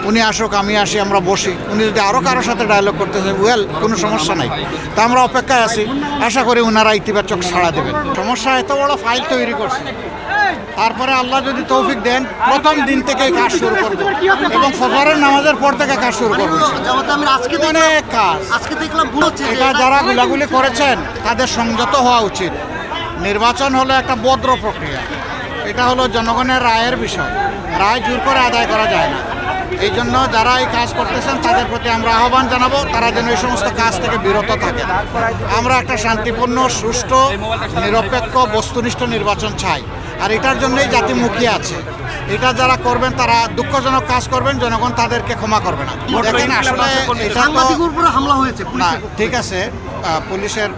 উনি আসুক, আমি আসি, আমরা বসি। উনি যদি আরও কারোর সাথে ডায়ালগ করতে চাই, কোনো সমস্যা নাই। তা আমরা অপেক্ষায় আছি, আশা করি ওনারা ইতিবাচক সাড়া দেবেন। সমস্যা এত বড় ফাইল তৈরি করছে, তারপরে আল্লাহ যদি তৌফিক দেন প্রথম দিন থেকেই কাজ শুরু করবো এবং ফজরের নামাজের পর থেকে কাজ শুরু করবো। অনেক কাজ। এটা যারা গুলাগুলি করেছেন তাদের সংযত হওয়া উচিত। নির্বাচন হলো একটা ভদ্র প্রক্রিয়া, এটা হলো জনগণের রায়ের বিষয়, রায় জোর করে আদায় করা যায় না। এই জন্য যারা এই কাজ করতেছেন তাদের প্রতি আমরা আহ্বান জানাবো, তারা যেন এই সমস্ত কাজ থেকে বিরত থাকে। আমরা একটা শান্তিপূর্ণ, সুষ্ঠু, নিরপেক্ষ, বস্তুনিষ্ঠ নির্বাচন চাই, আর এটার জন্যই জাতি মুখিয়ে আছে। এটা যারা করবেন তারা দুঃখজনক কাজ করবেন, জনগণ তাদেরকে ক্ষমা করবে না। দেখেন, আসলে এটা হামলা হয়েছে না, ঠিক আছে, পুলিশের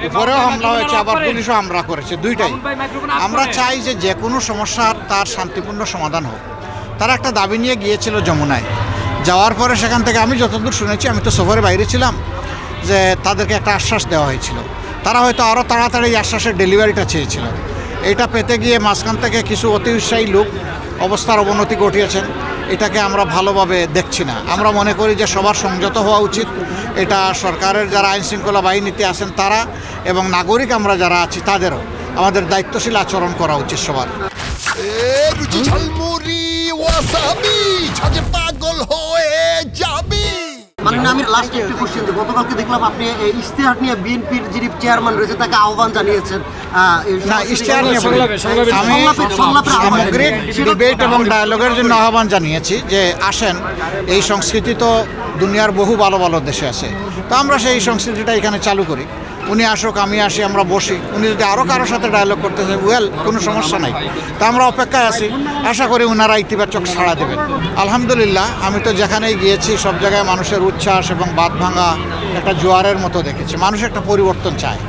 উপরেও হামলা হয়েছে, আবার পুলিশও হামলা করেছে, দুইটাই। আমরা চাই যে কোনো সমস্যার তার শান্তিপূর্ণ সমাধান হোক। তারা একটা দাবি নিয়ে গিয়েছিল যমুনায়, যাওয়ার পরে সেখান থেকে আমি যতদূর শুনেছি, আমি তো সফরের বাইরে ছিলাম, যে তাদেরকে একটা আশ্বাস দেওয়া হয়েছিল। তারা হয়তো আরও তাড়াতাড়ি এই আশ্বাসের ডেলিভারিটা চেয়েছিল। এটা পেতে গিয়ে মাঝখান থেকে কিছু অতি উৎসাহী লোক অবস্থার অবনতি ঘটিয়েছেন। এটাকে আমরা ভালোভাবে দেখছি না। আমরা মনে করি যে সবার সংযত হওয়া উচিত। এটা সরকারের যারা আইনশৃঙ্খলা বাহিনীতে আছেন তারা এবং নাগরিক আমরা যারা আছি তাদেরও আমাদের দায়িত্বশীল আচরণ করা উচিত সবার। পাগল হয়ে যাবি। মানে আমি লাস্ট একটা কোশ্চেন, গতকালকে দেখলাম আপনি ইশতেহার নিয়ে বিএনপির যিনি চেয়ারম্যান রয়েছে তাকে আহ্বান জানিয়েছেন। না, ইশতেহার নিয়ে আমি সামগ্রিক ডিবেট এবং ডায়ালগের জন্য আহ্বান জানিয়েছি যে আসেন, এই সংস্কৃতি তো দুনিয়ার বহু ভালো ভালো দেশে আছে, তো আমরা সেই সংস্কৃতিটা এখানে চালু করি। উনি আসুক, আমি আসি, আমরা বসি। উনি যদি আরও কারোর সাথে ডায়ালগ করতে চাই, কোনো সমস্যা নাই। তা আমরা অপেক্ষায় আছি, আশা করি ওনারা ইতিবাচক সাড়া দেবেন। আলহামদুলিল্লাহ, আমি তো যেখানেই গিয়েছি সব জায়গায় মানুষের উচ্ছ্বাস এবং বাঁধ ভাঙা একটা জোয়ারের মতো দেখেছি। মানুষ একটা পরিবর্তন চায়,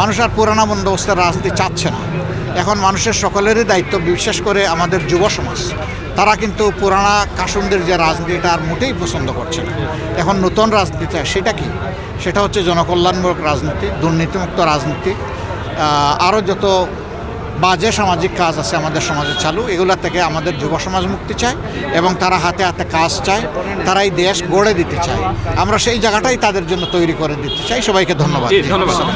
মানুষ আর পুরানা বন্দোবস্তের রাজনীতি চাচ্ছে না। এখন মানুষের সকলেরই দায়িত্ব, বিশেষ করে আমাদের যুব সমাজ, তারা কিন্তু পুরানা কাসুনদের যে রাজনীতিটা আর মোটেই পছন্দ করছে না। এখন নতুন রাজনীতি চায়। সেটা কি? সেটা হচ্ছে জনকল্যাণমূলক রাজনীতি, দুর্নীতিমুক্ত রাজনীতি, আরও যত বাজে সামাজিক কাজ আছে আমাদের সমাজে চালু, এগুলা থেকে আমাদের যুব সমাজ মুক্তি চায় এবং তারা হাতে হাতে কাজ চায়, তারা এই দেশ গড়ে দিতে চায়। আমরা সেই জায়গাটাই তাদের জন্য তৈরি করে দিতে চাই। সবাইকে ধন্যবাদ।